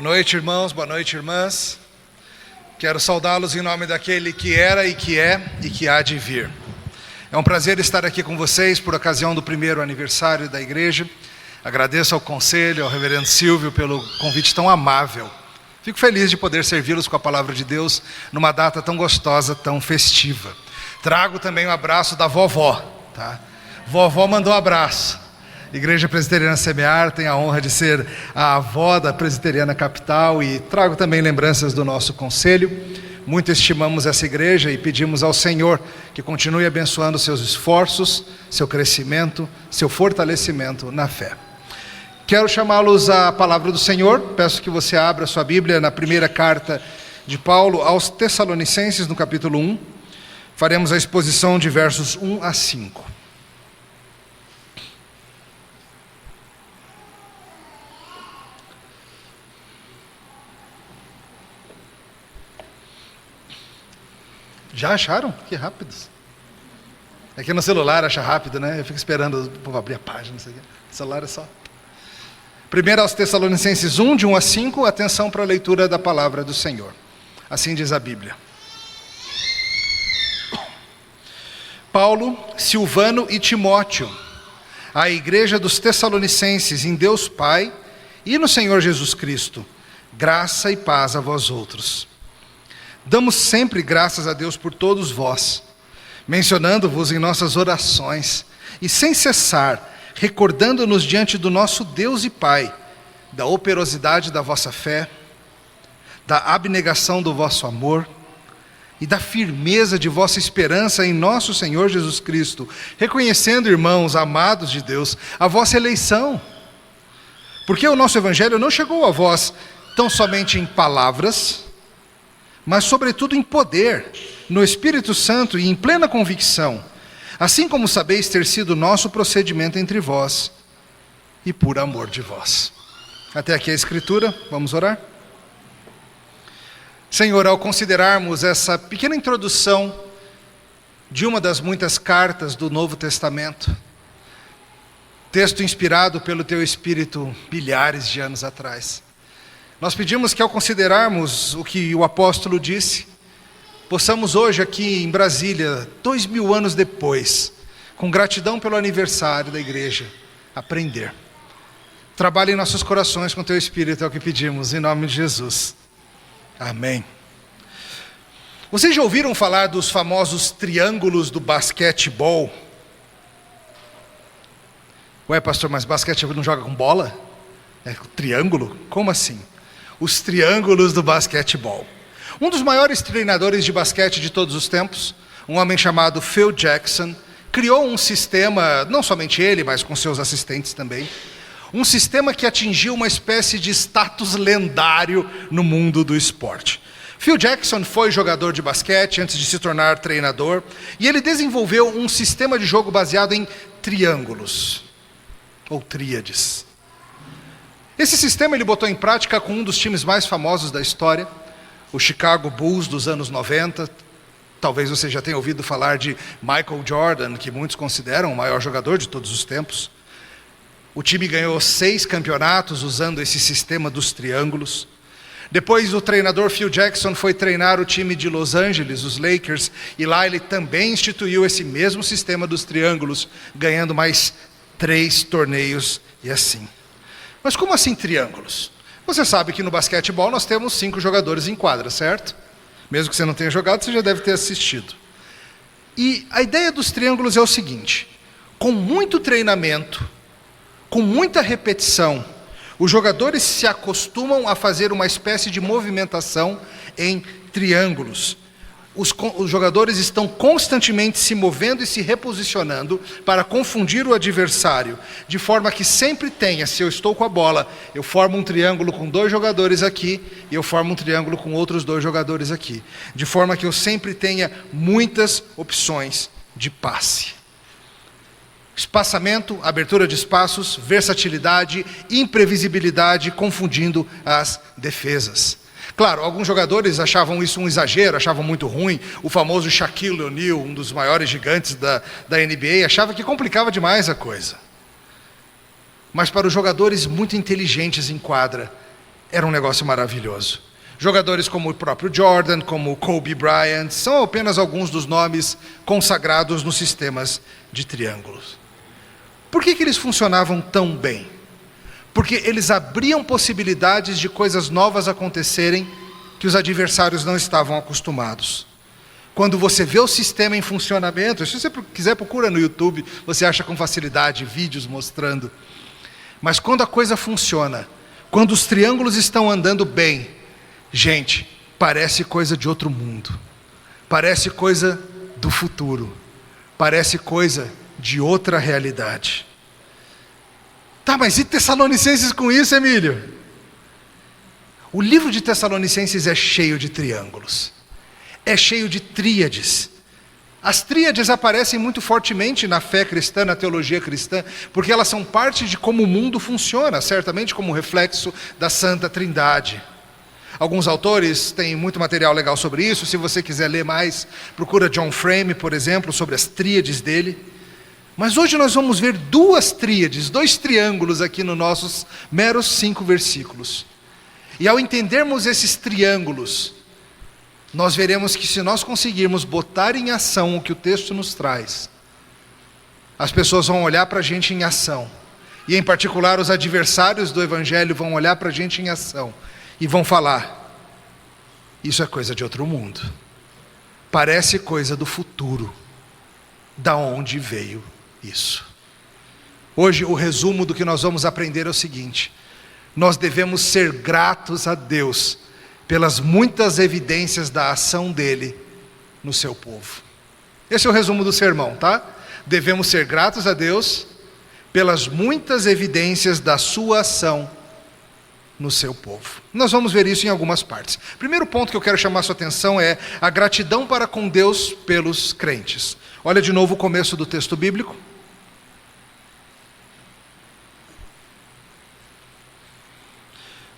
Boa noite, irmãos, boa noite, irmãs. Quero saudá-los em nome daquele que era e que é e que há de vir. É um prazer estar aqui com vocês por ocasião do primeiro aniversário da igreja. Agradeço ao conselho, ao reverendo Silvio pelo convite tão amável. Fico feliz de poder servi-los com a palavra de Deus numa data tão gostosa, tão festiva. Trago também um abraço da vovó, tá? Vovó mandou um abraço. Igreja Presbiteriana Semear tem a honra de ser a avó da Presbiteriana Capital e trago também lembranças do nosso conselho. Muito estimamos essa igreja e pedimos ao Senhor que continue abençoando seus esforços, seu crescimento, seu fortalecimento na fé. Quero chamá-los à palavra do Senhor. Peço que você abra sua Bíblia na primeira carta de Paulo aos Tessalonicenses, no capítulo 1. Faremos a exposição de versos 1 a 5. Já acharam? Que rápidos. É que no celular acha rápido, né? Eu fico esperando o povo abrir a página, não sei o quê. O celular é só. Primeiro aos Tessalonicenses 1, de 1 a 5, atenção para a leitura da palavra do Senhor. Assim diz a Bíblia. Paulo, Silvano e Timóteo, à igreja dos Tessalonicenses em Deus Pai e no Senhor Jesus Cristo, graça e paz a vós outros. Damos sempre graças a Deus por todos vós, mencionando-vos em nossas orações, e sem cessar, recordando-nos diante do nosso Deus e Pai, da operosidade da vossa fé, da abnegação do vosso amor, e da firmeza de vossa esperança em nosso Senhor Jesus Cristo, reconhecendo, irmãos amados de Deus, a vossa eleição. Porque o nosso Evangelho não chegou a vós tão somente em palavras, mas sobretudo em poder, no Espírito Santo e em plena convicção, assim como sabeis ter sido nosso procedimento entre vós, e por amor de vós. Até aqui a Escritura, vamos orar? Senhor, ao considerarmos essa pequena introdução de uma das muitas cartas do Novo Testamento, texto inspirado pelo Teu Espírito milhares de anos atrás, nós pedimos que ao considerarmos o que o apóstolo disse, possamos hoje aqui em Brasília, 2000 anos depois, com gratidão pelo aniversário da igreja, aprender. Trabalhe em nossos corações com Teu Espírito, é o que pedimos, em nome de Jesus. Amém. Vocês já ouviram falar dos famosos triângulos do basquetebol? Ué, pastor, mas basquetebol não joga com bola? É triângulo? Como assim? Os triângulos do basquetebol. Um dos maiores treinadores de basquete de todos os tempos, um homem chamado Phil Jackson, criou um sistema, não somente ele, mas com seus assistentes também, um sistema que atingiu uma espécie de status lendário no mundo do esporte. Phil Jackson foi jogador de basquete antes de se tornar treinador, e ele desenvolveu um sistema de jogo baseado em triângulos, ou tríades. Esse sistema ele botou em prática com um dos times mais famosos da história, o Chicago Bulls dos anos 90. Talvez você já tenha ouvido falar de Michael Jordan, que muitos consideram o maior jogador de todos os tempos. O time ganhou 6 campeonatos usando esse sistema dos triângulos. Depois o treinador Phil Jackson foi treinar o time de Los Angeles, os Lakers, e lá ele também instituiu esse mesmo sistema dos triângulos, ganhando mais 3 torneios e assim. Mas como assim triângulos? Você sabe que no basquetebol nós temos 5 jogadores em quadra, certo? Mesmo que você não tenha jogado, você já deve ter assistido. E a ideia dos triângulos é o seguinte: com muito treinamento, com muita repetição, os jogadores se acostumam a fazer uma espécie de movimentação em triângulos. Os jogadores estão constantemente se movendo e se reposicionando para confundir o adversário, de forma que sempre tenha, se eu estou com a bola, eu formo um triângulo com 2 jogadores aqui, e eu formo um triângulo com outros 2 jogadores aqui, de forma que eu sempre tenha muitas opções de passe. Espaçamento, abertura de espaços, versatilidade, imprevisibilidade, confundindo as defesas. Claro, alguns jogadores achavam isso um exagero, achavam muito ruim. O famoso Shaquille O'Neal, um dos maiores gigantes da NBA, achava que complicava demais a coisa. Mas para os jogadores muito inteligentes em quadra, Era um negócio maravilhoso. Jogadores como o próprio Jordan, como o Kobe Bryant, são apenas alguns dos nomes consagrados nos sistemas de triângulos. Por que eles funcionavam tão bem? Porque eles abriam possibilidades de coisas novas acontecerem que os adversários não estavam acostumados. Quando você vê o sistema em funcionamento, se você quiser procura no YouTube, você acha com facilidade vídeos mostrando. Mas quando a coisa funciona, quando os triângulos estão andando bem, gente, parece coisa de outro mundo. Parece coisa do futuro. Parece coisa de outra realidade. Tá, mas e Tessalonicenses com isso, Emílio? O livro de Tessalonicenses é cheio de triângulos. É cheio de tríades. As tríades aparecem muito fortemente na fé cristã, na teologia cristã, porque elas são parte de como o mundo funciona, certamente como reflexo da Santa Trindade. Alguns autores têm muito material legal sobre isso. Se você quiser ler mais, procura John Frame, por exemplo, sobre as tríades dele. Mas hoje nós vamos ver duas tríades, dois triângulos aqui nos nossos meros 5 versículos. E ao entendermos esses triângulos, nós veremos que se nós conseguirmos botar em ação o que o texto nos traz, as pessoas vão olhar para a gente em ação. E em particular os adversários do Evangelho vão olhar para a gente em ação e vão falar: isso é coisa de outro mundo. Parece coisa do futuro. Da onde veio isso? Hoje o resumo do que nós vamos aprender é o seguinte: nós devemos ser gratos a Deus pelas muitas evidências da ação dele no seu povo. Esse é o resumo do sermão, tá? Devemos ser gratos a Deus pelas muitas evidências da sua ação no seu povo. Nós vamos ver isso em algumas partes. Primeiro ponto que eu quero chamar a sua atenção é a gratidão para com Deus pelos crentes. Olha de novo o começo do texto bíblico.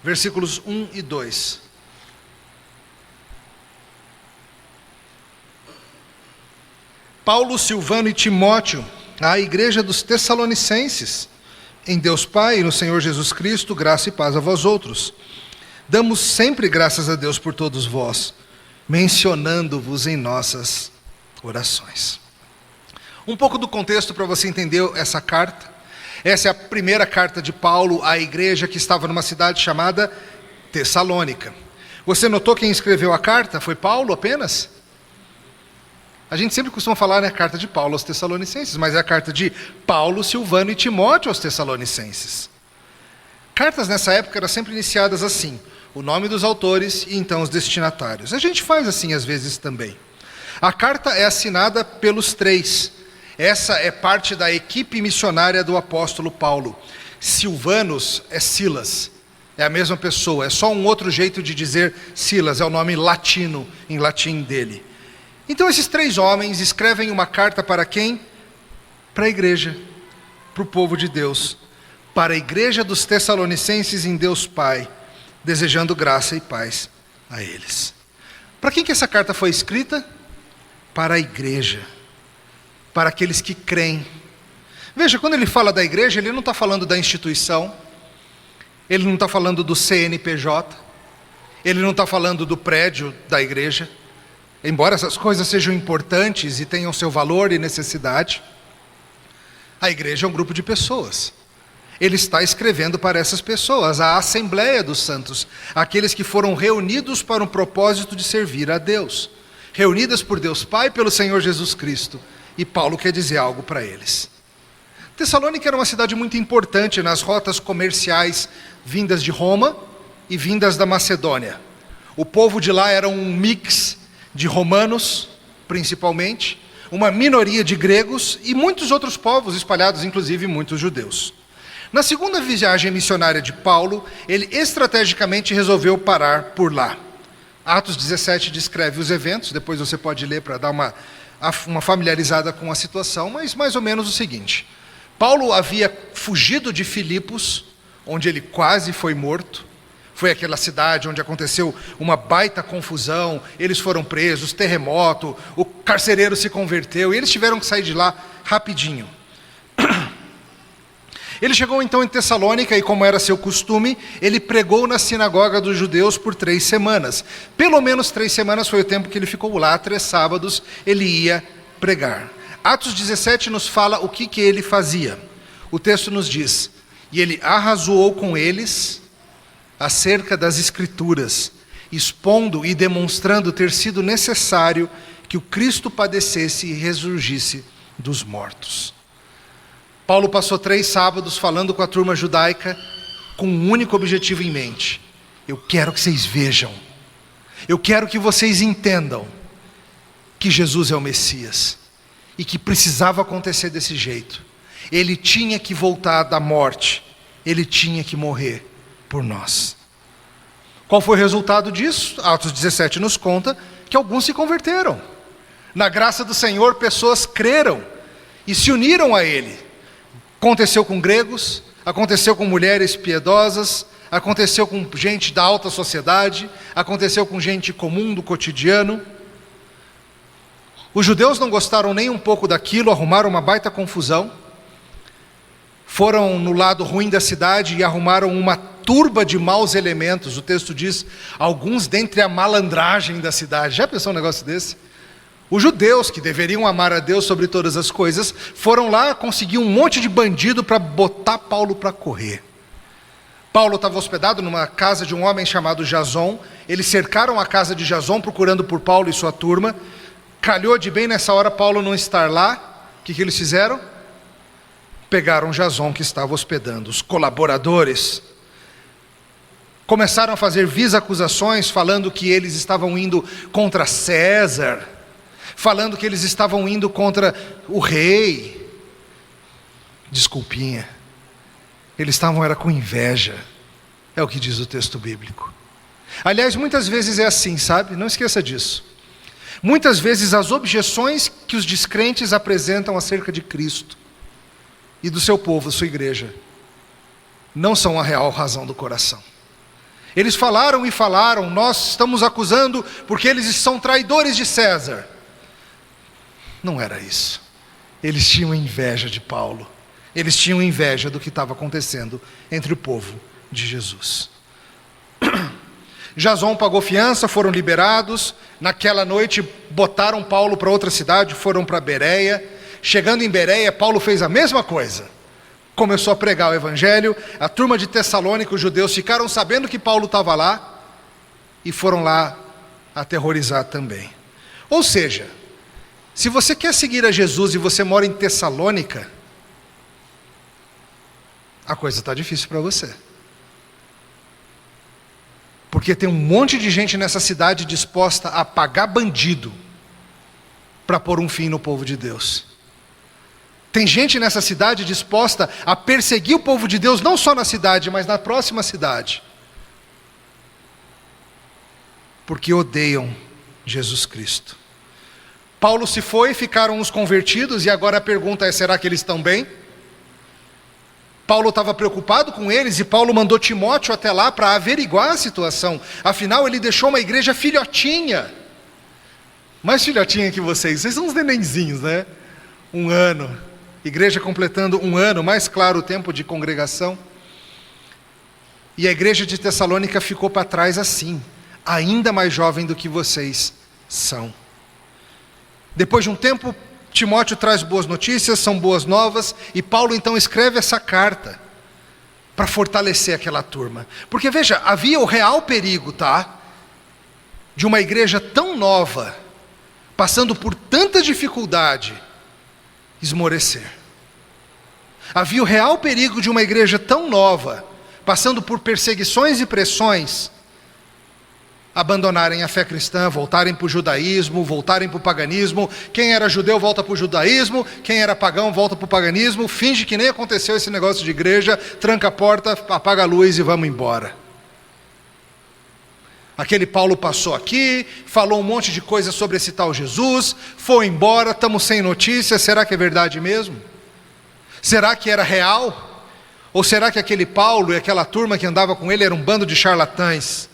Versículos 1 e 2. Paulo, Silvano e Timóteo, à igreja dos Tessalonicenses, em Deus Pai e no Senhor Jesus Cristo, graça e paz a vós outros. Damos sempre graças a Deus por todos vós, mencionando-vos em nossas orações. Um pouco do contexto para você entender essa carta. Essa é a primeira carta de Paulo à igreja que estava numa cidade chamada Tessalônica. Você notou quem escreveu a carta? Foi Paulo apenas? A gente sempre costuma falar, né, carta de Paulo aos Tessalonicenses, mas é a carta de Paulo, Silvano e Timóteo aos Tessalonicenses. Cartas nessa época eram sempre iniciadas assim: o nome dos autores e então os destinatários. A gente faz assim às vezes também. A carta é assinada pelos 3. Essa é parte da equipe missionária do apóstolo Paulo. Silvanos é Silas, é a mesma pessoa, é só um outro jeito de dizer Silas, é o nome latino, em latim dele. Então esses 3 homens escrevem uma carta para quem? Para a igreja, para o povo de Deus, para a igreja dos Tessalonicenses em Deus Pai, desejando graça e paz a eles. Para quem que essa carta foi escrita? Para a igreja, para aqueles que creem. Veja, quando ele fala da igreja, ele não está falando da instituição, ele não está falando do CNPJ, ele não está falando do prédio da igreja, embora essas coisas sejam importantes e tenham seu valor e necessidade. A igreja é um grupo de pessoas. Ele está escrevendo para essas pessoas, a Assembleia dos Santos, aqueles que foram reunidos para um propósito de servir a Deus, reunidas por Deus Pai, pelo Senhor Jesus Cristo. E Paulo quer dizer algo para eles. Tessalônica era uma cidade muito importante nas rotas comerciais vindas de Roma e vindas da Macedônia. O povo de lá era um mix de romanos, principalmente, uma minoria de gregos e muitos outros povos espalhados, inclusive muitos judeus. Na segunda viagem missionária de Paulo, ele estrategicamente resolveu parar por lá. Atos 17 descreve os eventos, depois você pode ler para dar uma familiarizada com a situação, mas mais ou menos o seguinte: Paulo havia fugido de Filipos, onde ele quase foi morto. Foi aquela cidade onde aconteceu uma baita confusão, eles foram presos, terremoto, o carcereiro se converteu, e eles tiveram que sair de lá rapidinho. Ele chegou então em Tessalônica e, como era seu costume, ele pregou na sinagoga dos judeus por 3 semanas. Pelo menos 3 semanas foi o tempo que ele ficou lá, 3 sábados ele ia pregar. Atos 17 nos fala o que ele fazia. O texto nos diz: e ele arrazoou com eles acerca das Escrituras, expondo e demonstrando ter sido necessário que o Cristo padecesse e ressurgisse dos mortos. Paulo passou 3 sábados falando com a turma judaica com um único objetivo em mente: eu quero que vocês vejam, eu quero que vocês entendam que Jesus é o Messias e que precisava acontecer desse jeito. Ele tinha que voltar da morte, ele tinha que morrer por nós. Qual foi o resultado disso? Atos 17 nos conta que alguns se converteram. Na graça do Senhor, pessoas creram e se uniram a ele. Aconteceu com gregos, aconteceu com mulheres piedosas, aconteceu com gente da alta sociedade, aconteceu com gente comum do cotidiano. Os judeus não gostaram nem um pouco daquilo, arrumaram uma baita confusão. Foram no lado ruim da cidade e arrumaram uma turba de maus elementos. O texto diz, alguns dentre a malandragem da cidade. Já pensou um negócio desse? Os judeus, que deveriam amar a Deus sobre todas as coisas, foram lá conseguir um monte de bandido para botar Paulo para correr. Paulo estava hospedado numa casa de um homem chamado Jason. Eles cercaram a casa de Jason procurando por Paulo e sua turma. Calhou de bem nessa hora Paulo não estar lá. O que eles fizeram? Pegaram Jason, que estava hospedando. Os colaboradores começaram a fazer vis acusações, falando que eles estavam indo contra César, falando que eles estavam indo contra o rei. Desculpinha, eles estavam era com inveja, é o que diz o texto bíblico. Aliás, muitas vezes é assim, sabe? Não esqueça disso. Muitas vezes as objeções que os descrentes apresentam acerca de Cristo e do seu povo, sua igreja, não são a real razão do coração. Eles falaram e falaram, nós estamos acusando porque eles são traidores de César. Não era isso. Eles tinham inveja de Paulo. Eles tinham inveja do que estava acontecendo entre o povo de Jesus. Jason pagou fiança, foram liberados. Naquela noite botaram Paulo para outra cidade, foram para Bereia. Chegando em Bereia, Paulo fez a mesma coisa. Começou a pregar o evangelho. A turma de Tessalônica, os judeus, ficaram sabendo que Paulo estava lá e foram lá aterrorizar também. Ou seja, se você quer seguir a Jesus e você mora em Tessalônica, a coisa está difícil para você. Porque tem um monte de gente nessa cidade disposta a pagar bandido para pôr um fim no povo de Deus. Tem gente nessa cidade disposta a perseguir o povo de Deus, não só na cidade, mas na próxima cidade. Porque odeiam Jesus Cristo. Paulo se foi, ficaram os convertidos, e agora a pergunta é, será que eles estão bem? Paulo estava preocupado com eles, e Paulo mandou Timóteo até lá para averiguar a situação. Afinal, ele deixou uma igreja filhotinha. Mais filhotinha que vocês são uns nenenzinhos, né? 1 ano. Igreja completando 1 ano, mais claro o tempo de congregação. E a igreja de Tessalônica ficou para trás assim, ainda mais jovem do que vocês são. Depois de um tempo, Timóteo traz boas notícias, são boas novas, e Paulo então escreve essa carta para fortalecer aquela turma. Porque veja, havia o real perigo, de uma igreja tão nova, passando por tanta dificuldade, esmorecer. Havia o real perigo de uma igreja tão nova, passando por perseguições e pressões, abandonarem a fé cristã, voltarem para o judaísmo, voltarem para o paganismo. Quem era judeu volta para o judaísmo, quem era pagão volta para o paganismo, finge que nem aconteceu esse negócio de igreja, tranca a porta, apaga a luz e vamos embora. Aquele Paulo passou aqui, falou um monte de coisa sobre esse tal Jesus, foi embora, estamos sem notícias, será que é verdade mesmo? Será que era real? Ou será que aquele Paulo e aquela turma que andava com ele era um bando de charlatães?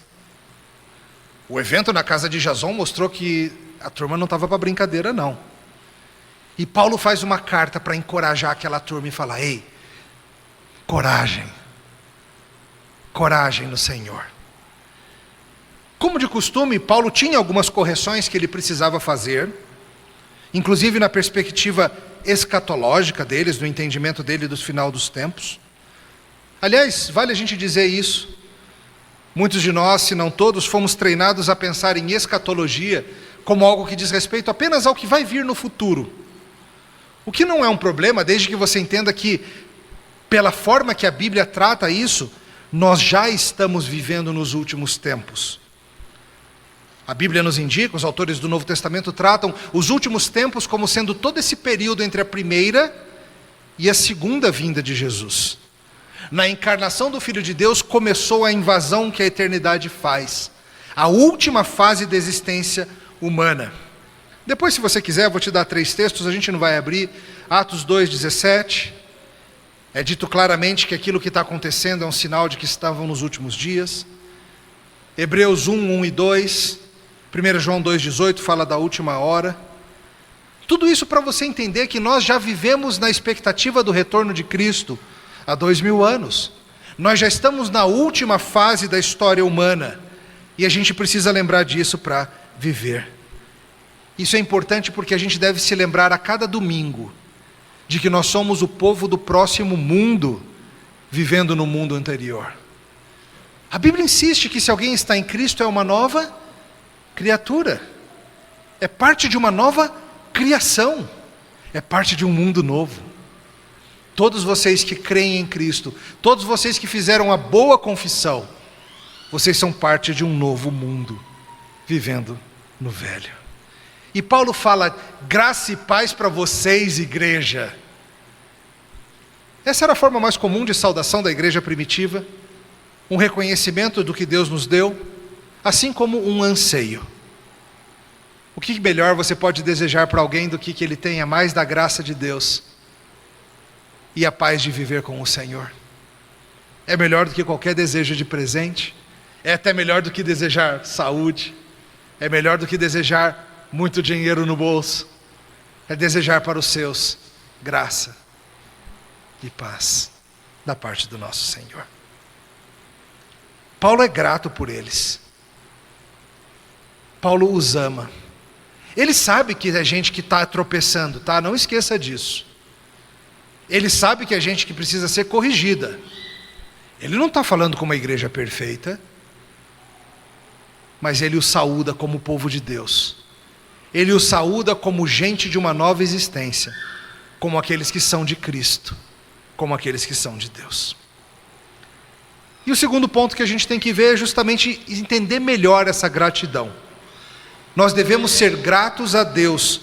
O evento na casa de Jason mostrou que a turma não estava para brincadeira, não. E Paulo faz uma carta para encorajar aquela turma e falar, ei, coragem. Coragem no Senhor. Como de costume, Paulo tinha algumas correções que ele precisava fazer, inclusive na perspectiva escatológica deles, no entendimento dele do final dos tempos. Aliás, vale a gente dizer isso. Muitos de nós, se não todos, fomos treinados a pensar em escatologia como algo que diz respeito apenas ao que vai vir no futuro. O que não é um problema, desde que você entenda que, pela forma que a Bíblia trata isso, nós já estamos vivendo nos últimos tempos. A Bíblia nos indica, os autores do Novo Testamento tratam os últimos tempos como sendo todo esse período entre a primeira e a segunda vinda de Jesus. Na encarnação do Filho de Deus começou a invasão que a eternidade faz, a última fase da existência humana. Depois, se você quiser, eu vou te dar 3 textos, a gente não vai abrir. Atos 2:17, é dito claramente que aquilo que está acontecendo é um sinal de que estavam nos últimos dias. Hebreus 1 e 2, 1 João 2:18 fala da última hora. Tudo isso para você entender que nós já vivemos na expectativa do retorno de Cristo há 2000 anos. Nós já estamos na última fase da história humana e a gente precisa lembrar disso para viver. Isso é importante porque a gente deve se lembrar a cada domingo de que nós somos o povo do próximo mundo, vivendo no mundo anterior. A Bíblia insiste que se alguém está em Cristo é uma nova criatura, é parte de uma nova criação, é parte de um mundo novo. Todos vocês que creem em Cristo, todos vocês que fizeram a boa confissão, vocês são parte de um novo mundo, vivendo no velho. E Paulo fala, graça e paz para vocês, igreja. Essa era a forma mais comum de saudação da igreja primitiva, um reconhecimento do que Deus nos deu, assim como um anseio. O que melhor você pode desejar para alguém do que ele tenha mais da graça de Deus e a paz de viver com o Senhor? É melhor do que qualquer desejo de presente, é até melhor do que desejar saúde, é melhor do que desejar muito dinheiro no bolso, é desejar para os seus graça e paz da parte do nosso Senhor. Paulo é grato por eles. Paulo os ama. Ele sabe que é gente que está tropeçando, tá? Não esqueça disso. Ele sabe que é gente que precisa ser corrigida. Ele não está falando com uma igreja perfeita, mas ele os saúda como povo de Deus. Ele os saúda como gente de uma nova existência, como aqueles que são de Cristo, como aqueles que são de Deus. E o segundo ponto que a gente tem que ver é justamente entender melhor essa gratidão. Nós devemos ser gratos a Deus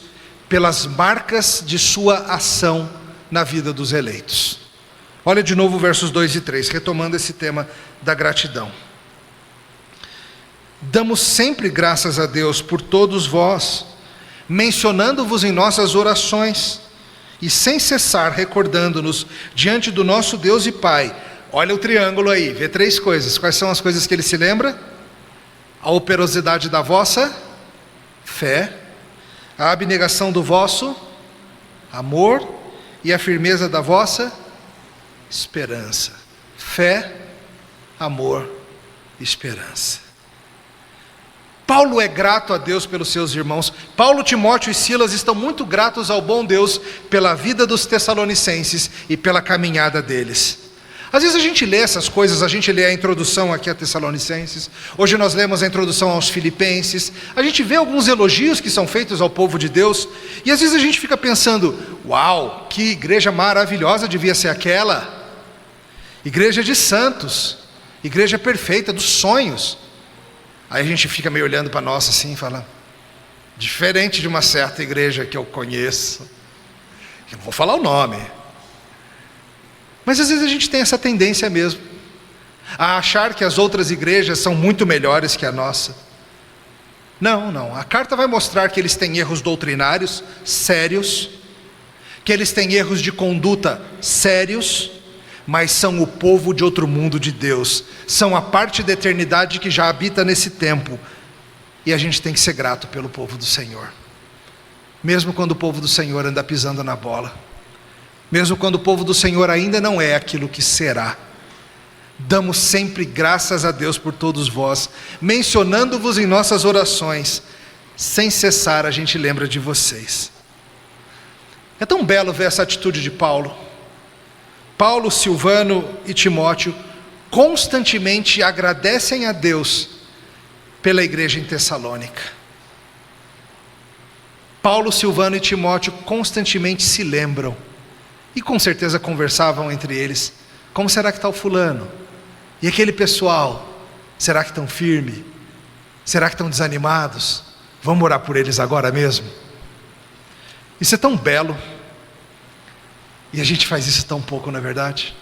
pelas marcas de sua ação na vida dos eleitos. Olha de novo versos 2 e 3, retomando esse tema da gratidão. Damos sempre graças a Deus por todos vós, mencionando-vos em nossas orações, e sem cessar recordando-nos diante do nosso Deus e Pai. Olha o triângulo aí, vê 3 coisas. Quais são as coisas que ele se lembra? A operosidade da vossa fé, a abnegação do vosso amor e a firmeza da vossa esperança. Fé, amor, esperança. Paulo é grato a Deus pelos seus irmãos. Paulo, Timóteo e Silas estão muito gratos ao bom Deus pela vida dos tessalonicenses e pela caminhada deles. Às vezes a gente lê essas coisas, a gente lê a introdução aqui a Tessalonicenses, hoje nós lemos a introdução aos Filipenses, a gente vê alguns elogios que são feitos ao povo de Deus, e às vezes a gente fica pensando, uau, que igreja maravilhosa devia ser aquela, igreja de santos, igreja perfeita, dos sonhos. Aí a gente fica meio olhando para nós assim e fala, diferente de uma certa igreja que eu conheço, eu não vou falar o nome, mas às vezes a gente tem essa tendência mesmo, a achar que as outras igrejas são muito melhores que a nossa. Não, a carta vai mostrar que eles têm erros doutrinários sérios, que eles têm erros de conduta sérios, mas são o povo de outro mundo de Deus, são a parte da eternidade que já habita nesse tempo, e a gente tem que ser grato pelo povo do Senhor, mesmo quando o povo do Senhor anda pisando na bola, mesmo quando o povo do Senhor ainda não é aquilo que será. Damos sempre graças a Deus por todos vós, mencionando-vos em nossas orações. Sem cessar a gente lembra de vocês. É tão belo ver essa atitude de Paulo. Paulo, Silvano e Timóteo constantemente agradecem a Deus pela igreja em Tessalônica. Paulo, Silvano e Timóteo constantemente se lembram, e com certeza conversavam entre eles: como será que está o fulano? E aquele pessoal, será que estão firmes? Será que estão desanimados? Vamos orar por eles agora mesmo? Isso é tão belo, e a gente faz isso tão pouco, não é verdade?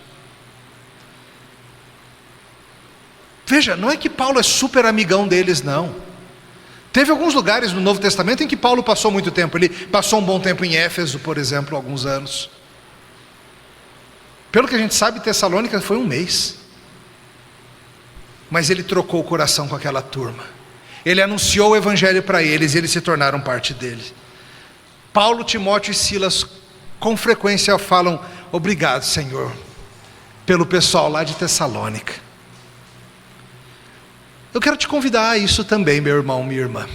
Veja, não é que Paulo é super amigão deles, não. Teve alguns lugares no Novo Testamento em que Paulo passou muito tempo. Ele passou um bom tempo em Éfeso, por exemplo, alguns anos. Pelo que a gente sabe, Tessalônica foi um mês. Mas ele trocou o coração com aquela turma. Ele anunciou o evangelho para eles e eles se tornaram parte dele. Paulo, Timóteo e Silas com frequência falam: obrigado, Senhor, pelo pessoal lá de Tessalônica. Eu quero te convidar a isso também, meu irmão, minha irmã.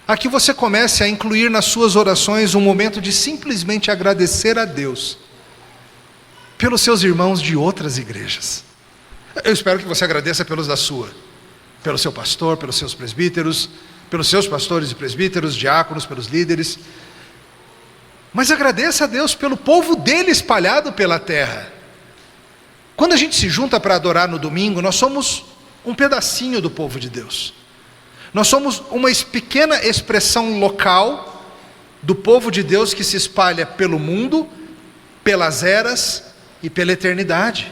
A que você comece a incluir nas suas orações um momento de simplesmente agradecer a Deus pelos seus irmãos de outras igrejas. Eu espero que você agradeça pelos da sua, pelo seu pastor, pelos seus presbíteros, pelos seus pastores e presbíteros, diáconos, pelos líderes. Mas agradeça a Deus pelo povo dele espalhado pela terra. Quando a gente se junta para adorar no domingo, nós somos um pedacinho do povo de Deus. Nós somos uma pequena expressão local do povo de Deus que se espalha pelo mundo, pelas eras e pela eternidade.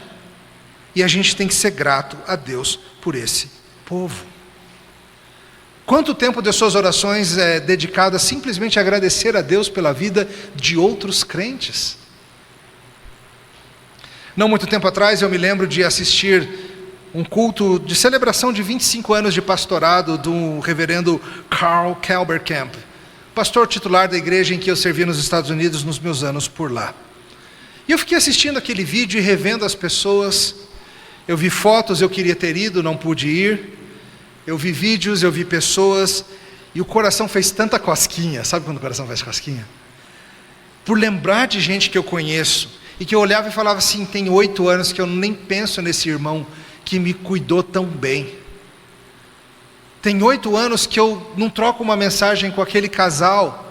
E a gente tem que ser grato a Deus por esse povo. Quanto tempo de suas orações é dedicado a simplesmente agradecer a Deus pela vida de outros crentes? Não muito tempo atrás eu me lembro de assistir um culto de celebração de 25 anos de pastorado do reverendo Carl Kelberkamp, pastor titular da igreja em que eu servi nos Estados Unidos nos meus anos por lá. E eu fiquei assistindo aquele vídeo e revendo as pessoas. Eu vi fotos, eu queria ter ido, não pude ir. Eu vi vídeos, eu vi pessoas, e o coração fez tanta cosquinha. Sabe quando o coração faz cosquinha? Por lembrar de gente que eu conheço, e que eu olhava e falava assim: tem 8 anos que eu nem penso nesse irmão que me cuidou tão bem. Tem 8 anos que eu não troco uma mensagem com aquele casal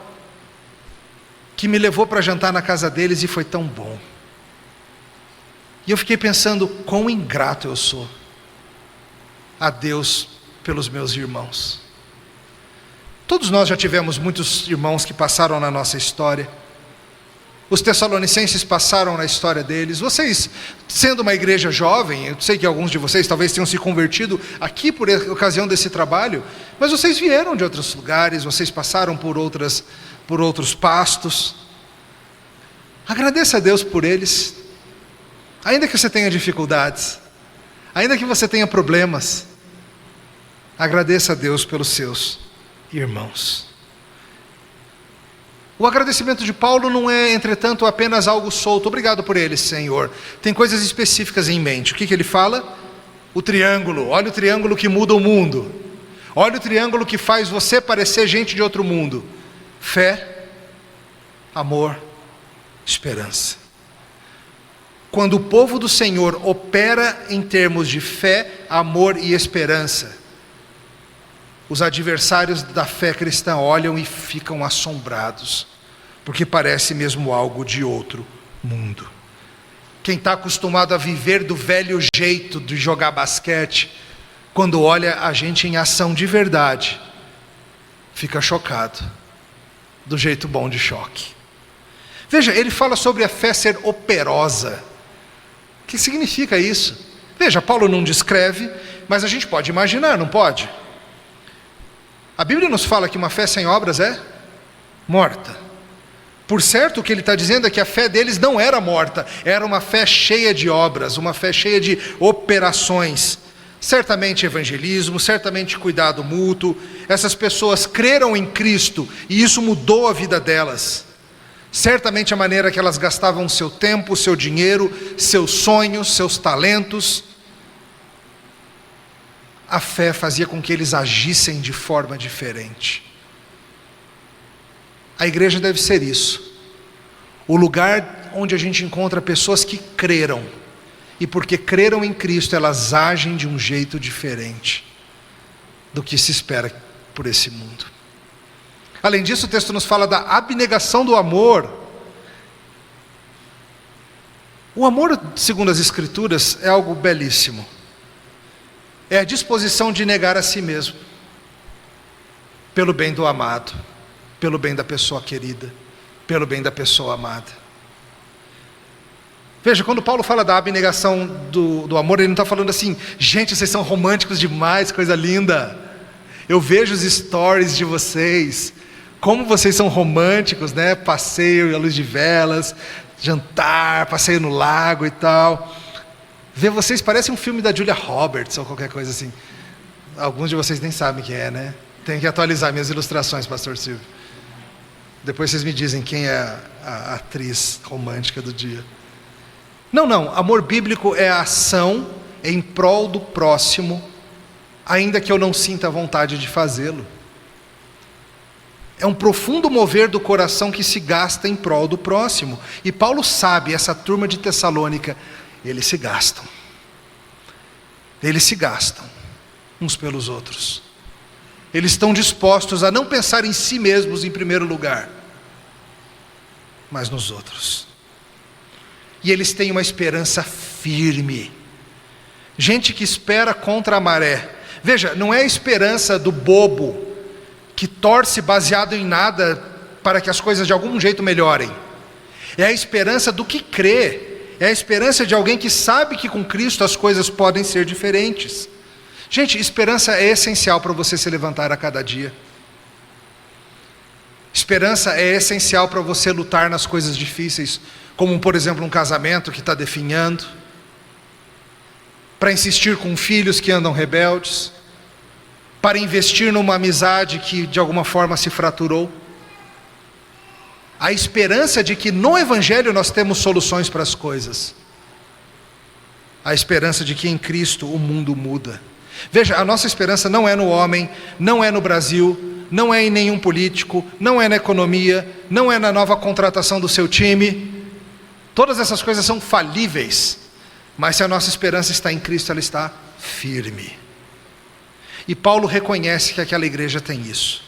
que me levou para jantar na casa deles e foi tão bom. E eu fiquei pensando quão ingrato eu sou a Deus pelos meus irmãos. Todos nós já tivemos muitos irmãos que passaram na nossa história. Os tessalonicenses passaram na história deles. Vocês, sendo uma igreja jovem, eu sei que alguns de vocês talvez tenham se convertido aqui por ocasião desse trabalho, mas vocês vieram de outros lugares, vocês passaram por outros pastos. Agradeça a Deus por eles, ainda que você tenha dificuldades, ainda que você tenha problemas. Agradeça a Deus pelos seus irmãos. O agradecimento de Paulo não é, entretanto, apenas algo solto. Obrigado por eles, Senhor. Tem coisas específicas em mente. O que ele fala? O triângulo. Olha o triângulo que muda o mundo. Olha o triângulo que faz você parecer gente de outro mundo. Fé, amor, esperança. Quando o povo do Senhor opera em termos de fé, amor e esperança, os adversários da fé cristã olham e ficam assombrados, porque parece mesmo algo de outro mundo. Quem está acostumado a viver do velho jeito de jogar basquete, quando olha a gente em ação de verdade, fica chocado, do jeito bom de choque. Veja, ele fala sobre a fé ser operosa. O que significa isso? Veja, Paulo não descreve, mas a gente pode imaginar, não pode? A Bíblia nos fala que uma fé sem obras é morta. Por certo, o que ele está dizendo é que a fé deles não era morta, era uma fé cheia de obras, uma fé cheia de operações. Certamente evangelismo, certamente cuidado mútuo. Essas pessoas creram em Cristo e isso mudou a vida delas. certamente a maneira que elas gastavam seu tempo, seu dinheiro, seus sonhos, seus talentos. A fé fazia com que eles agissem de forma diferente. A igreja deve ser isso, o lugar onde a gente encontra pessoas que creram, e porque creram em Cristo, elas agem de um jeito diferente do que se espera por esse mundo. Além disso, o texto nos fala da abnegação do amor. O amor, segundo as Escrituras, é algo belíssimo. É a disposição de negar a si mesmo, pelo bem do amado, pelo bem da pessoa querida, pelo bem da pessoa amada. Veja, quando Paulo fala da abnegação do amor, ele não está falando assim, gente, vocês são românticos demais, coisa linda. Eu vejo os stories de vocês, como vocês são românticos, né? Passeio à luz de velas, jantar, passeio no lago e tal. Ver vocês parece um filme da Julia Roberts ou qualquer coisa assim. Alguns de vocês nem sabem quem é, né? Tem que atualizar minhas ilustrações, pastor Silvio. Depois vocês me dizem quem é a atriz romântica do dia. Não, amor bíblico é a ação em prol do próximo, ainda que eu não sinta vontade de fazê-lo. É um profundo mover do coração que se gasta em prol do próximo. E Paulo sabe, essa turma de Tessalônica, eles se gastam uns pelos outros. Eles estão dispostos a não pensar em si mesmos em primeiro lugar, mas nos outros. E eles têm uma esperança firme. Gente que espera contra a maré. Veja, não é a esperança do bobo que torce baseado em nada para que as coisas de algum jeito melhorem. É a esperança do que crê. É a esperança de alguém que sabe que com Cristo as coisas podem ser diferentes. Gente, esperança é essencial para você se levantar a cada dia. Esperança é essencial para você lutar nas coisas difíceis, como por exemplo um casamento que está definhando, para insistir com filhos que andam rebeldes, para investir numa amizade que de alguma forma se fraturou. A esperança de que no Evangelho nós temos soluções para as coisas. A esperança de que em Cristo o mundo muda. Veja, a nossa esperança não é no homem, não é no Brasil, não é em nenhum político, não é na economia, não é na nova contratação do seu time. Todas essas coisas são falíveis, mas se a nossa esperança está em Cristo, ela está firme. E Paulo reconhece que aquela igreja tem isso.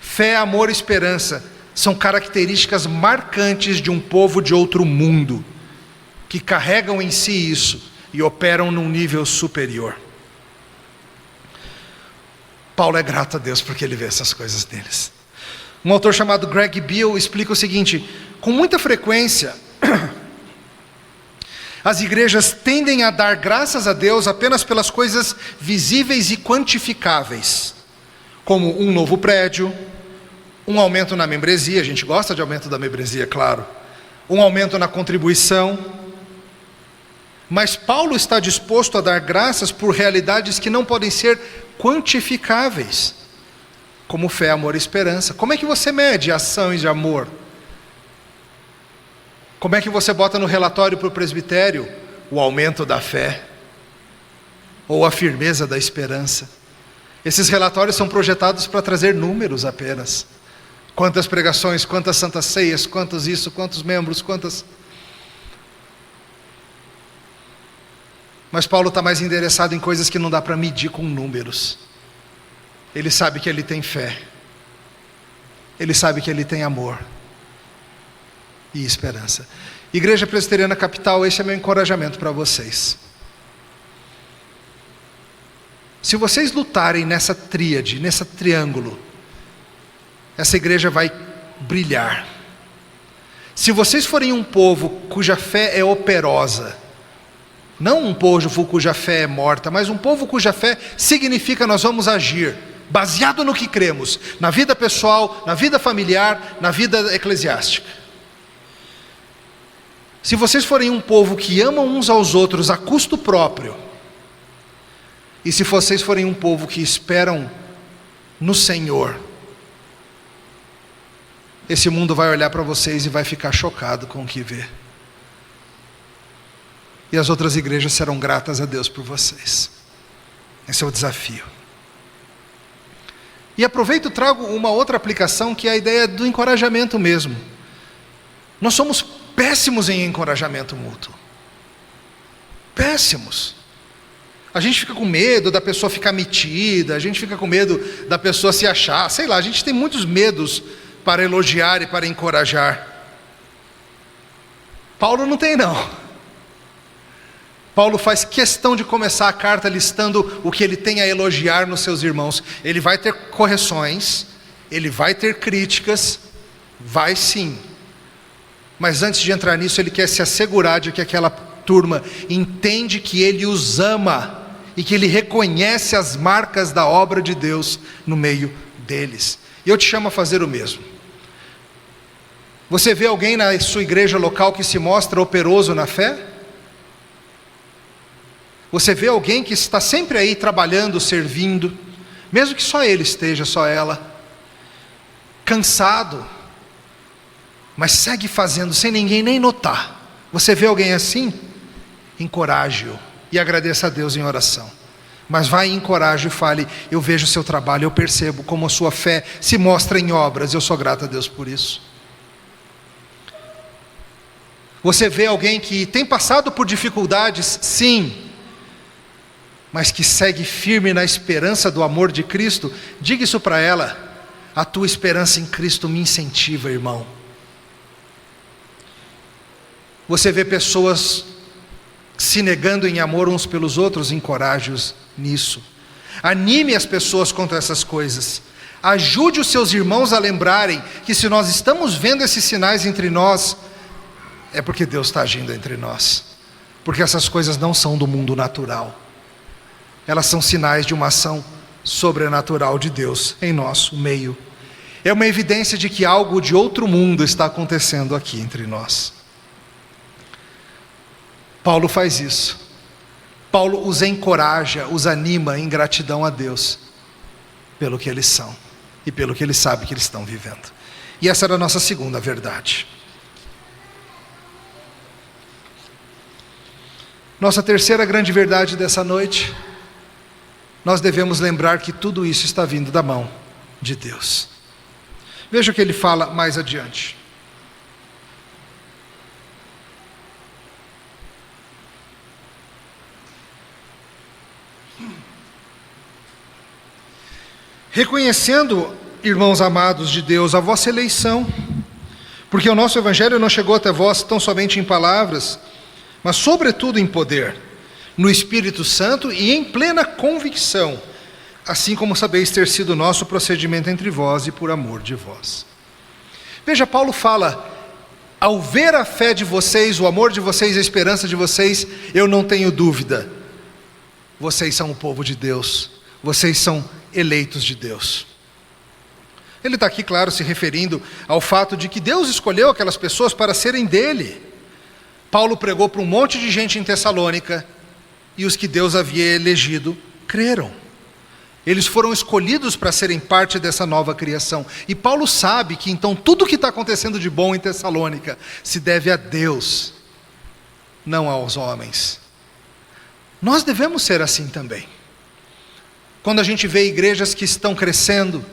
Fé, amor e esperança são características marcantes de um povo de outro mundo, que carregam em si isso e operam num nível superior. Paulo é grato a Deus porque ele vê essas coisas neles. Um autor chamado Greg Beale explica o seguinte: com muita frequência, as igrejas tendem a dar graças a Deus apenas pelas coisas visíveis e quantificáveis, como um novo prédio, um aumento na membresia, a gente gosta de aumento da membresia, claro, um aumento na contribuição. Mas Paulo está disposto a dar graças por realidades que não podem ser quantificáveis, como fé, amor e esperança. Como é que você mede ações de amor? Como é que você bota no relatório para o presbitério o aumento da fé? Ou a firmeza da esperança? Esses relatórios são projetados para trazer números apenas. Quantas pregações, quantas santas ceias, quantos isso, quantos membros, quantas... Mas Paulo está mais endereçado em coisas que não dá para medir com números. Ele sabe que ele tem fé. Ele sabe que ele tem amor e esperança. Igreja Presbiteriana Capital, esse é meu encorajamento para vocês. Se vocês lutarem nessa tríade, nesse triângulo, essa igreja vai brilhar. Se vocês forem um povo cuja fé é operosa, não um povo cuja fé é morta, mas um povo cuja fé significa nós vamos agir, baseado no que cremos, na vida pessoal, na vida familiar, na vida eclesiástica. Se vocês forem um povo que amam uns aos outros a custo próprio, e se vocês forem um povo que esperam no Senhor, esse mundo vai olhar para vocês e vai ficar chocado com o que vê. E as outras igrejas serão gratas a Deus por vocês. Esse é o desafio. E aproveito e trago uma outra aplicação, que é a ideia do encorajamento mesmo. Nós somos péssimos em encorajamento mútuo. Péssimos. A gente fica com medo da pessoa ficar metida, a gente fica com medo da pessoa se achar, sei lá, a gente tem muitos medos para elogiar e para encorajar. Paulo não tem não. Paulo faz questão de começar a carta listando o que ele tem a elogiar nos seus irmãos. Ele vai ter correções, ele vai ter críticas, vai sim. Mas antes de entrar nisso, ele quer se assegurar de que aquela turma entende que ele os ama e que ele reconhece as marcas da obra de Deus no meio deles. E eu te chamo a fazer o mesmo. Você vê alguém na sua igreja local que se mostra operoso na fé? Você vê alguém que está sempre aí trabalhando, servindo, mesmo que só ele esteja, só ela, cansado, mas segue fazendo sem ninguém nem notar. Você vê alguém assim? Encoraje-o e agradeça a Deus em oração. Mas vai e encoraje e fale: eu vejo o seu trabalho, eu percebo como a sua fé se mostra em obras, eu sou grato a Deus por isso. Você vê alguém que tem passado por dificuldades, sim, mas que segue firme na esperança do amor de Cristo, diga isso para ela: a tua esperança em Cristo me incentiva, irmão. Você vê pessoas se negando em amor uns pelos outros, encoraje-os nisso. Anime as pessoas contra essas coisas. Ajude os seus irmãos a lembrarem que se nós estamos vendo esses sinais entre nós, é porque Deus está agindo entre nós. Porque essas coisas não são do mundo natural. Elas são sinais de uma ação sobrenatural de Deus em nosso meio. É uma evidência de que algo de outro mundo está acontecendo aqui entre nós. Paulo faz isso. Paulo os encoraja, os anima em gratidão a Deus pelo que eles são e pelo que ele sabe que eles estão vivendo. E essa era a nossa segunda verdade. Nossa terceira grande verdade dessa noite: nós devemos lembrar que tudo isso está vindo da mão de Deus. Veja o que ele fala mais adiante. Reconhecendo, irmãos amados de Deus, a vossa eleição, porque o nosso evangelho não chegou até vós tão somente em palavras, mas sobretudo em poder, no Espírito Santo e em plena convicção, assim como sabeis ter sido o nosso procedimento entre vós e por amor de vós. Veja, Paulo fala: ao ver a fé de vocês, o amor de vocês, a esperança de vocês, eu não tenho dúvida, vocês são o povo de Deus, vocês são eleitos de Deus. Ele está aqui, claro, se referindo ao fato de que Deus escolheu aquelas pessoas para serem dele. Paulo pregou para um monte de gente em Tessalônica, e os que Deus havia elegido creram. Eles foram escolhidos para serem parte dessa nova criação. E Paulo sabe que então tudo o que está acontecendo de bom em Tessalônica se deve a Deus, não aos homens. Nós devemos ser assim também. Quando a gente vê igrejas que estão crescendo,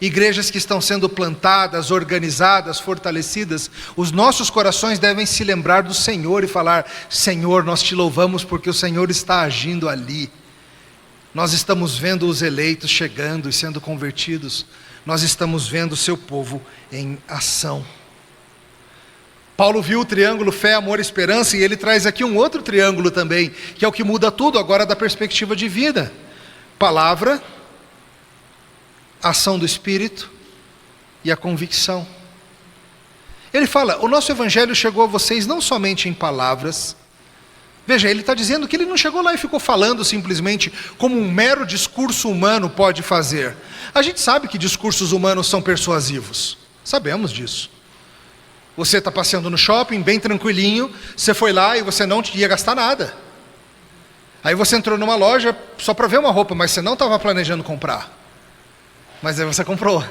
igrejas que estão sendo plantadas, organizadas, fortalecidas, os nossos corações devem se lembrar do Senhor e falar: Senhor, nós te louvamos porque o Senhor está agindo ali. Nós estamos vendo os eleitos chegando e sendo convertidos. Nós estamos vendo o seu povo em ação. Paulo viu o triângulo fé, amor e esperança, e ele traz aqui um outro triângulo também, que é o que muda tudo agora da perspectiva de vida. Palavra, ação do Espírito e a convicção. Ele fala: o nosso evangelho chegou a vocês não somente em palavras. Veja, ele está dizendo que ele não chegou lá e ficou falando simplesmente como um mero discurso humano pode fazer. A gente sabe que discursos humanos são persuasivos, sabemos disso. Você está passeando no shopping, bem tranquilinho, você foi lá e você não ia gastar nada. Aí você entrou numa loja só para ver uma roupa, mas você não estava planejando comprar. Mas aí você comprou,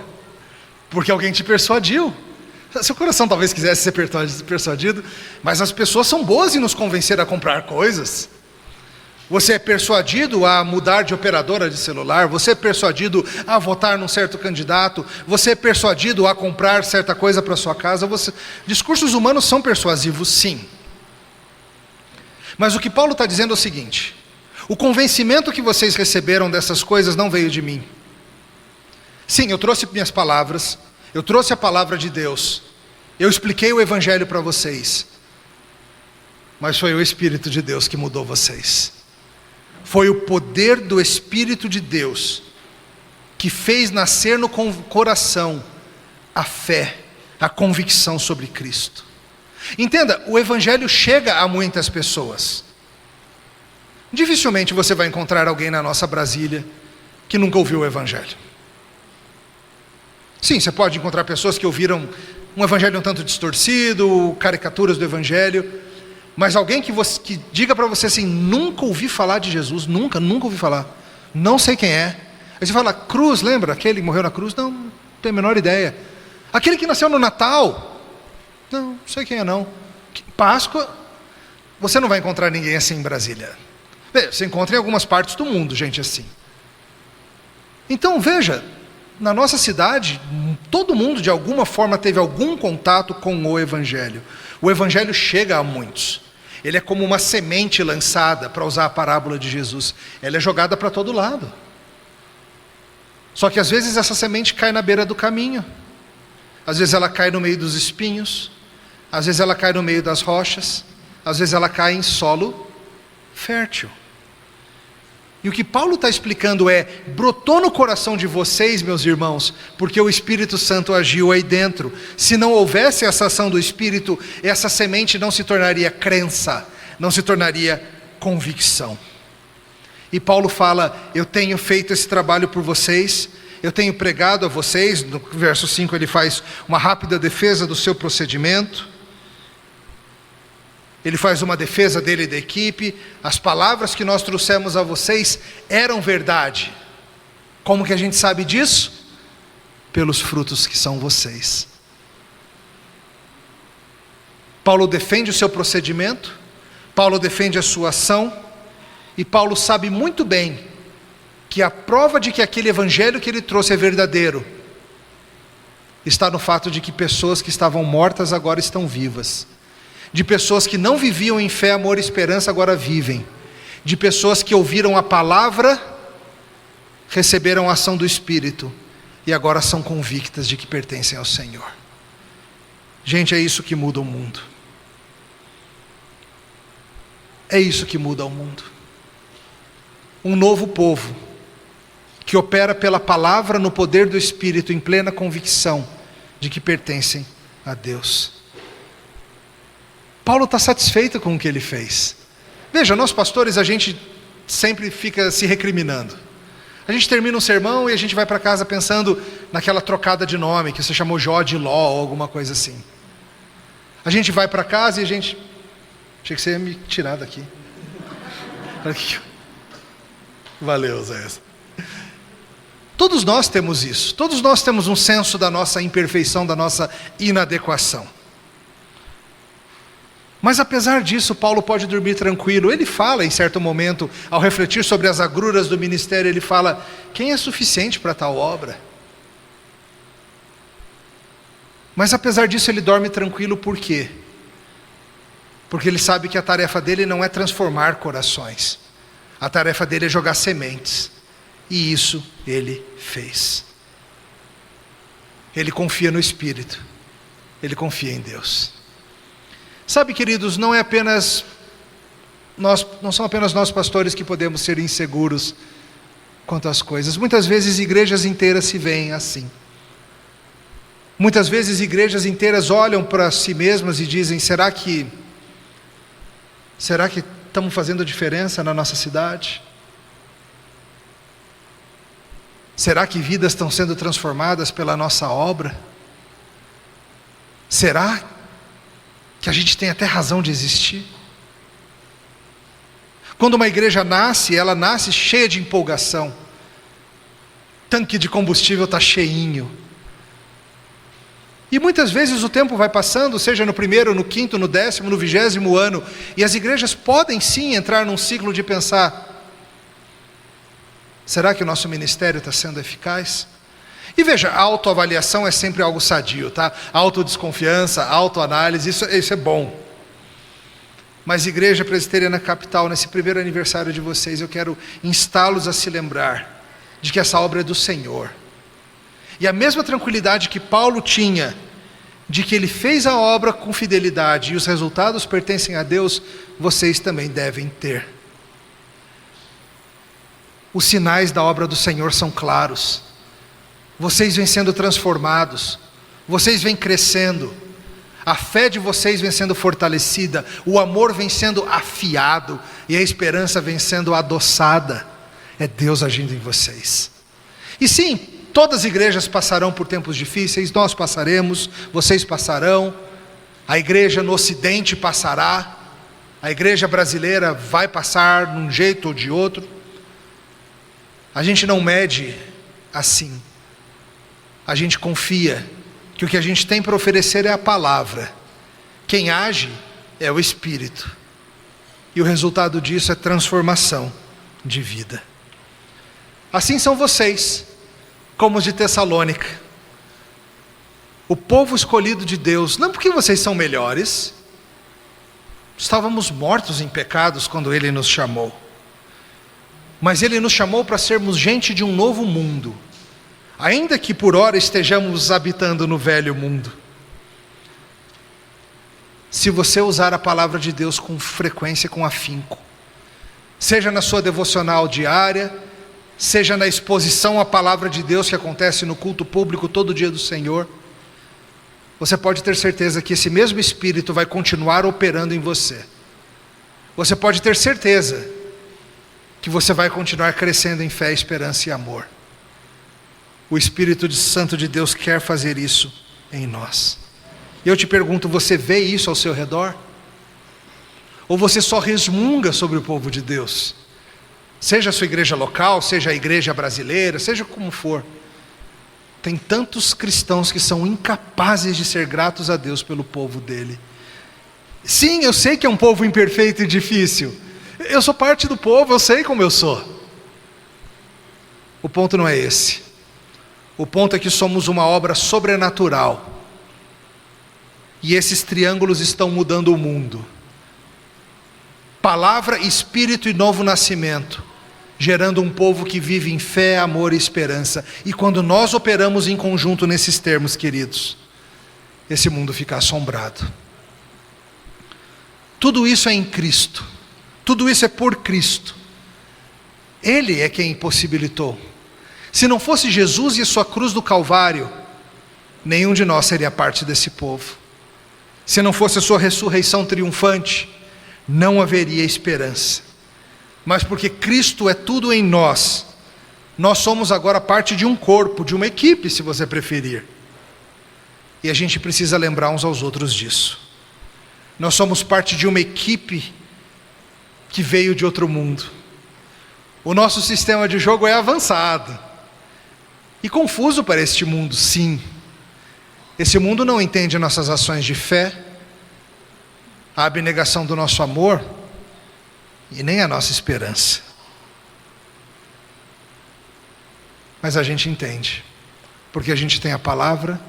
porque alguém te persuadiu. Seu coração talvez quisesse ser persuadido, mas as pessoas são boas em nos convencer a comprar coisas. Você é persuadido a mudar de operadora de celular, você é persuadido a votar num certo candidato, você é persuadido a comprar certa coisa para sua casa. Discursos humanos são persuasivos, sim. Mas o que Paulo está dizendo é o seguinte: o convencimento que vocês receberam dessas coisas não veio de mim. Sim, eu trouxe minhas palavras, eu trouxe a palavra de Deus, eu expliquei o Evangelho para vocês, mas foi o Espírito de Deus que mudou vocês. Foi o poder do Espírito de Deus que fez nascer no coração a fé, a convicção sobre Cristo. Entenda, o Evangelho chega a muitas pessoas. Dificilmente você vai encontrar alguém na nossa Brasília que nunca ouviu o Evangelho. Sim, você pode encontrar pessoas que ouviram um Evangelho um tanto distorcido, caricaturas do Evangelho, mas alguém que diga para você assim: nunca ouvi falar de Jesus, nunca ouvi falar, não sei quem é. Aí você fala: cruz, lembra? Aquele que morreu na cruz? Não tenho a menor ideia. Aquele que nasceu no Natal? Não sei quem é não. Páscoa? Você não vai encontrar ninguém assim em Brasília. Você encontra em algumas partes do mundo gente assim. Então veja, na nossa cidade, todo mundo de alguma forma teve algum contato com o Evangelho. O Evangelho chega a muitos. Ele é como uma semente lançada, para usar a parábola de Jesus. Ela é jogada para todo lado. Só que às vezes essa semente cai na beira do caminho. Às vezes ela cai no meio dos espinhos. Às vezes ela cai no meio das rochas. Às vezes ela cai em solo fértil. E o que Paulo está explicando é: brotou no coração de vocês, meus irmãos, porque o Espírito Santo agiu aí dentro. Se não houvesse essa ação do Espírito, essa semente não se tornaria crença, não se tornaria convicção. E Paulo fala: eu tenho feito esse trabalho por vocês, eu tenho pregado a vocês. No verso 5 ele faz uma rápida defesa do seu procedimento. Ele faz uma defesa dele e da equipe. As palavras que nós trouxemos a vocês eram verdade. Como que a gente sabe disso? Pelos frutos que são vocês. Paulo defende o seu procedimento, Paulo defende a sua ação, e Paulo sabe muito bem que a prova de que aquele evangelho que ele trouxe é verdadeiro está no fato de que pessoas que estavam mortas agora estão vivas. De pessoas que não viviam em fé, amor e esperança, agora vivem. De pessoas que ouviram a palavra, receberam a ação do Espírito, e agora são convictas de que pertencem ao Senhor. Gente, é isso que muda o mundo. É isso que muda o mundo. Um novo povo, que opera pela palavra no poder do Espírito, em plena convicção de que pertencem a Deus. Paulo está satisfeito com o que ele fez. Veja, nós pastores, a gente sempre fica se recriminando. A gente termina um sermão e a gente vai para casa pensando naquela trocada de nome, que você chamou Jó de Ló, ou alguma coisa assim. A gente vai para casa e a gente... Achei que você ia me tirar daqui. Valeu, Zé. Todos nós temos isso. Todos nós temos um senso da nossa imperfeição, da nossa inadequação. Mas apesar disso, Paulo pode dormir tranquilo. Ele fala em certo momento, ao refletir sobre as agruras do ministério, ele fala: quem é suficiente para tal obra? Mas apesar disso ele dorme tranquilo, por quê? Porque ele sabe que a tarefa dele não é transformar corações. A tarefa dele é jogar sementes. E isso ele fez. Ele confia no Espírito. Ele confia em Deus. Sabe, queridos, não são apenas nós pastores que podemos ser inseguros quanto às coisas. Muitas vezes igrejas inteiras se veem assim. Muitas vezes igrejas inteiras olham para si mesmas e dizem: será que estamos fazendo diferença na nossa cidade? Será que vidas estão sendo transformadas pela nossa obra? Será que a gente tem até razão de existir? Quando uma igreja nasce, ela nasce cheia de empolgação. O tanque de combustível está cheinho. E muitas vezes o tempo vai passando, seja no primeiro, no quinto, no 10º, no 20º ano, e as igrejas podem sim entrar num ciclo de pensar: será que o nosso ministério está sendo eficaz? E veja, a autoavaliação é sempre algo sadio, tá? Autodesconfiança, autoanálise, isso é bom. Mas Igreja Presbiteriana Capital, nesse primeiro aniversário de vocês, eu quero instá-los a se lembrar de que essa obra é do Senhor. E a mesma tranquilidade que Paulo tinha, de que ele fez a obra com fidelidade e os resultados pertencem a Deus, vocês também devem ter. Os sinais da obra do Senhor são claros. Vocês vêm sendo transformados, vocês vêm crescendo, a fé de vocês vem sendo fortalecida, o amor vem sendo afiado e a esperança vem sendo adoçada. É Deus agindo em vocês. E sim, todas as igrejas passarão por tempos difíceis, nós passaremos, vocês passarão, a igreja no Ocidente passará, a igreja brasileira vai passar de um jeito ou de outro. A gente não mede assim. A gente confia que o que a gente tem para oferecer é a palavra. Quem age é o Espírito. E o resultado disso é transformação de vida. Assim são vocês, como os de Tessalônica. O povo escolhido de Deus, não porque vocês são melhores. Estávamos mortos em pecados quando Ele nos chamou. Mas Ele nos chamou para sermos gente de um novo mundo. Ainda que por ora estejamos habitando no velho mundo. Se você usar a palavra de Deus com frequência, com afinco, seja na sua devocional diária, seja na exposição à palavra de Deus que acontece no culto público todo dia do Senhor, você pode ter certeza que esse mesmo Espírito vai continuar operando em você. Você pode ter certeza que você vai continuar crescendo em fé, esperança e amor. O Espírito Santo de Deus quer fazer isso em nós. E eu te pergunto, você vê isso ao seu redor? Ou você só resmunga sobre o povo de Deus? Seja a sua igreja local, seja a igreja brasileira, seja como for. Tem tantos cristãos que são incapazes de ser gratos a Deus pelo povo dele. Sim, eu sei que é um povo imperfeito e difícil. Eu sou parte do povo, eu sei como eu sou. O ponto não é esse. O ponto é que somos uma obra sobrenatural. E esses triângulos estão mudando o mundo. Palavra, Espírito e novo nascimento, gerando um povo que vive em fé, amor e esperança. E quando nós operamos em conjunto nesses termos, queridos, esse mundo fica assombrado. Tudo isso é em Cristo. Tudo isso é por Cristo. Ele é quem possibilitou. Se não fosse Jesus e sua cruz do Calvário, nenhum de nós seria parte desse povo. Se não fosse a sua ressurreição triunfante, não haveria esperança. Mas porque Cristo é tudo em nós, nós somos agora parte de um corpo, de uma equipe, se você preferir. E a gente precisa lembrar uns aos outros disso. Nós somos parte de uma equipe que veio de outro mundo. O nosso sistema de jogo é avançado e confuso para este mundo, sim. Esse mundo não entende nossas ações de fé, a abnegação do nosso amor e nem a nossa esperança. Mas a gente entende, porque a gente tem a palavra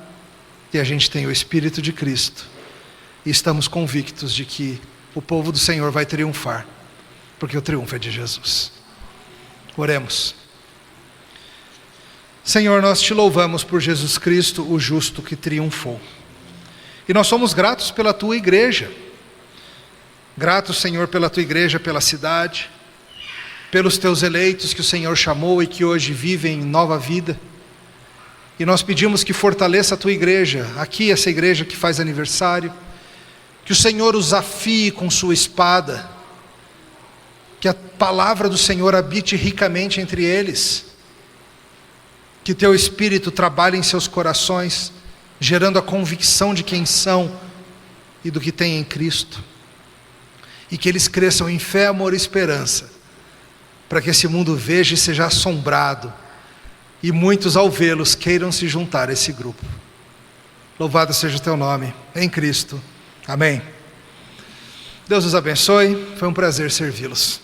e a gente tem o Espírito de Cristo. E estamos convictos de que o povo do Senhor vai triunfar, porque o triunfo é de Jesus. Oremos. Senhor, nós te louvamos por Jesus Cristo, o justo que triunfou. E nós somos gratos pela tua igreja. Gratos, Senhor, pela tua igreja, pela cidade, pelos teus eleitos que o Senhor chamou e que hoje vivem em nova vida. E nós pedimos que fortaleça a tua igreja, aqui essa igreja que faz aniversário, que o Senhor os afie com sua espada, que a palavra do Senhor habite ricamente entre eles, que teu Espírito trabalhe em seus corações, gerando a convicção de quem são e do que têm em Cristo, e que eles cresçam em fé, amor e esperança, para que esse mundo veja e seja assombrado, e muitos ao vê-los queiram se juntar a esse grupo. Louvado seja o teu nome, em Cristo. Amém. Deus os abençoe, foi um prazer servi-los.